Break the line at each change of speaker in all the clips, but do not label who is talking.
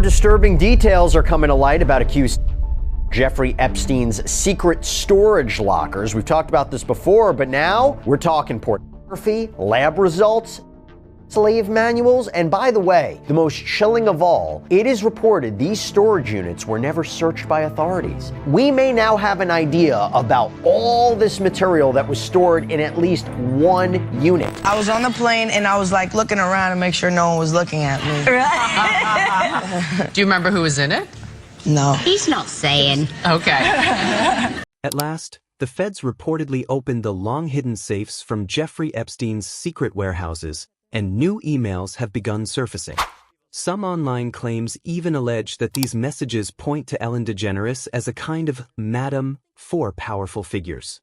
disturbing details are coming to light about accused Jeffrey Epstein's secret storage lockers. We've talked about this before, but now we're talking pornography, lab results, slave manuals, and by the way, the most chilling of all, it is reported these storage units were never searched by authorities. We may now have an idea about all this material that was stored in at least one unit.
I was on the plane and I was like looking around to make sure no one was looking at me.
Right. Do you remember who was in it?
No.
He's not saying.
Okay.
At last, the feds reportedly opened the long-hidden safes from Jeffrey Epstein's secret warehouses, and new emails have begun surfacing. Some online claims even allege that these messages point to Ellen DeGeneres as a kind of madam for powerful figures.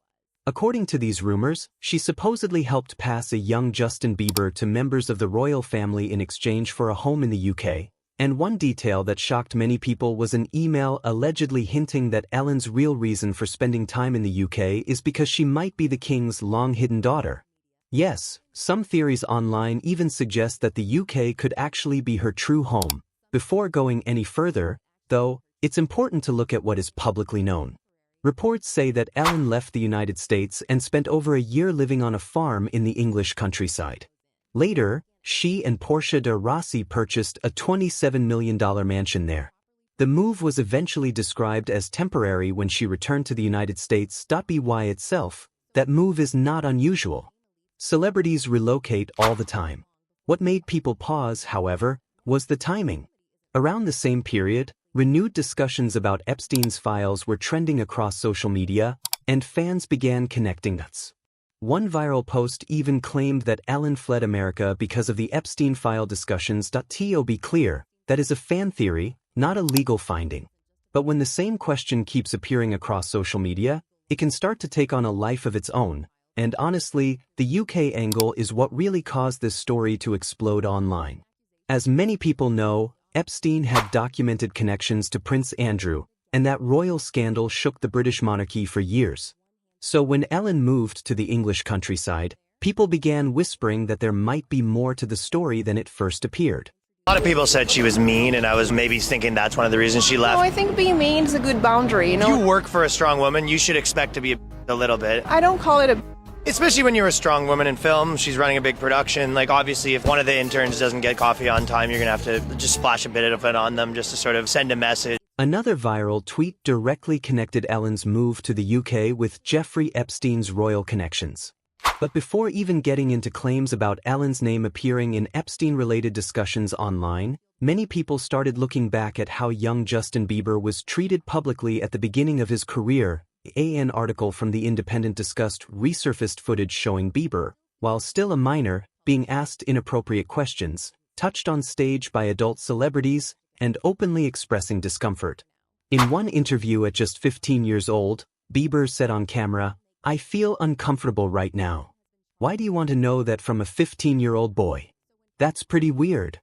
According to these rumors, she supposedly helped pass a young Justin Bieber to members of the royal family in exchange for a home in the UK. And one detail that shocked many people was an email allegedly hinting that Ellen's real reason for spending time in the UK is because she might be the king's long-hidden daughter. Yes, some theories online even suggest that the UK could actually be her true home. Before going any further, though, it's important to look at what is publicly known. Reports say that Ellen left the United States and spent over a year living on a farm in the English countryside. Later, she and Portia de Rossi purchased a $27 million mansion there. The move was eventually described as temporary when she returned to the United States. By itself, that move is not unusual. Celebrities relocate all the time. What made people pause, however, was the timing. Around the same period, renewed discussions about Epstein's files were trending across social media, and fans began connecting dots. One viral post even claimed that Ellen fled America because of the Epstein file discussions. To be clear, that is a fan theory, not a legal finding. But when the same question keeps appearing across social media, it can start to take on a life of its own. And honestly, the UK angle is what really caused this story to explode online. As many people know, Epstein had documented connections to Prince Andrew, and that royal scandal shook the British monarchy for years. So when Ellen moved to the English countryside, people began whispering that there might be more to the story than it first appeared.
A lot of people said she was mean, and I was maybe thinking that's one of the reasons she left.
No, I think being mean is a good boundary, you know?
You work for a strong woman, you should expect to be a little bit.
I don't call it a...
Especially when you're a strong woman in film, she's running a big production. Like, obviously, if one of the interns doesn't get coffee on time, you're going to have to just splash a bit of it on them just to sort of send a message.
Another viral tweet directly connected Ellen's move to the UK with Jeffrey Epstein's royal connections. But before even getting into claims about Ellen's name appearing in Epstein-related discussions online, many people started looking back at how young Justin Bieber was treated publicly at the beginning of his career. An article from The Independent discussed resurfaced footage showing Bieber, while still a minor, being asked inappropriate questions, touched on stage by adult celebrities, and openly expressing discomfort. In one interview at just 15 years old, Bieber said on camera, "I feel uncomfortable right now. Why do you want to know that from a 15-year-old boy? That's pretty weird."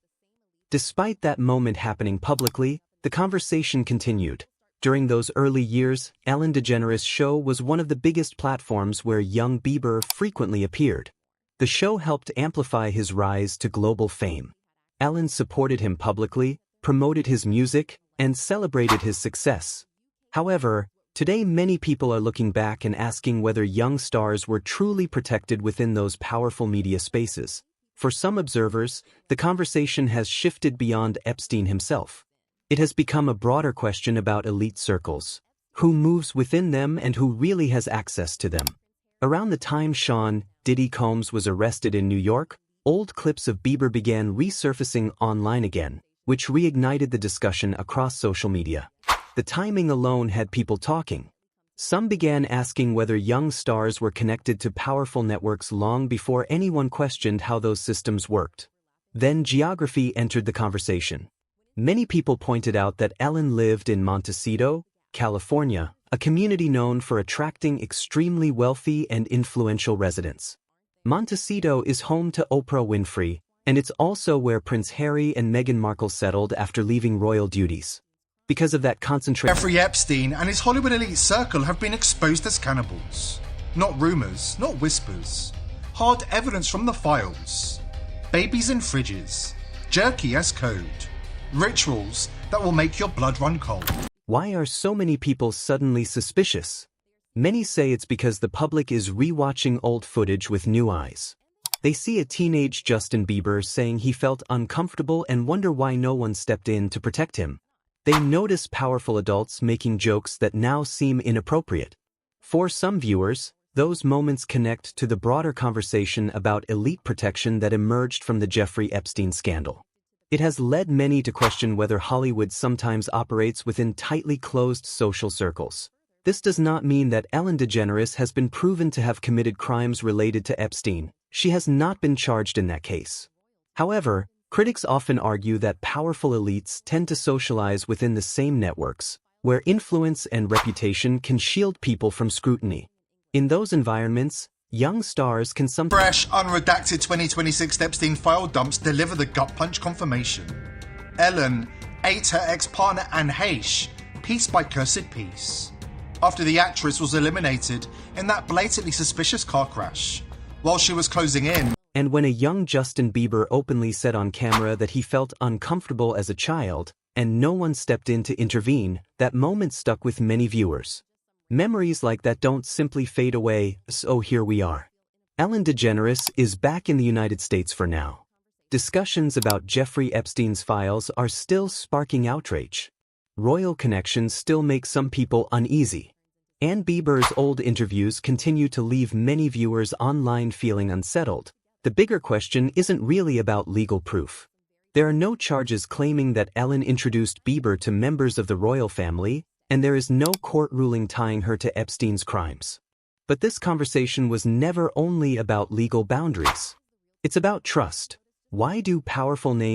Despite that moment happening publicly, the conversation continued. During those early years, Ellen DeGeneres' show was one of the biggest platforms where young Bieber frequently appeared. The show helped amplify his rise to global fame. Ellen supported him publicly, promoted his music, and celebrated his success. However, today many people are looking back and asking whether young stars were truly protected within those powerful media spaces. For some observers, the conversation has shifted beyond Epstein himself. It has become a broader question about elite circles. Who moves within them and who really has access to them? Around the time Sean Diddy Combs was arrested in New York, old clips of Bieber began resurfacing online again, which reignited the discussion across social media. The timing alone had people talking. Some began asking whether young stars were connected to powerful networks long before anyone questioned how those systems worked. Then geography entered the conversation. Many people pointed out that Ellen lived in Montecito, California, a community known for attracting extremely wealthy and influential residents. Montecito is home to Oprah Winfrey, and it's also where Prince Harry and Meghan Markle settled after leaving royal duties. Because of that concentration,
Jeffrey Epstein and his Hollywood elite circle have been exposed as cannibals. Not rumors, not whispers. Hard evidence from the files. Babies in fridges. Jerky as code. Rituals that will make your blood run cold.
Why are so many people suddenly suspicious? Many say it's because the public is rewatching old footage with new eyes. They see a teenage Justin Bieber saying he felt uncomfortable and wonder why no one stepped in to protect him. They notice powerful adults making jokes that now seem inappropriate. For some viewers, those moments connect to the broader conversation about elite protection that emerged from the Jeffrey Epstein scandal. It has led many to question whether Hollywood sometimes operates within tightly closed social circles. This does not mean that Ellen DeGeneres has been proven to have committed crimes related to Epstein. She has not been charged in that case. However, critics often argue that powerful elites tend to socialize within the same networks, where influence and reputation can shield people from scrutiny. In those environments, young stars can sometimes...
Fresh, unredacted 2026 Epstein file dumps deliver the gut punch confirmation. Ellen ate her ex-partner Anne Heche, piece by cursed piece, after the actress was eliminated in that blatantly suspicious car crash, while she was closing in.
And when a young Justin Bieber openly said on camera that he felt uncomfortable as a child, and no one stepped in to intervene, that moment stuck with many viewers. Memories like that don't simply fade away, so here we are. Ellen DeGeneres is back in the United States for now. Discussions about Jeffrey Epstein's files are still sparking outrage. Royal connections still make some people uneasy. And Bieber's old interviews continue to leave many viewers online feeling unsettled. The bigger question isn't really about legal proof. There are no charges claiming that Ellen introduced Bieber to members of the royal family, and there is no court ruling tying her to Epstein's crimes. But this conversation was never only about legal boundaries. It's about trust. Why do powerful names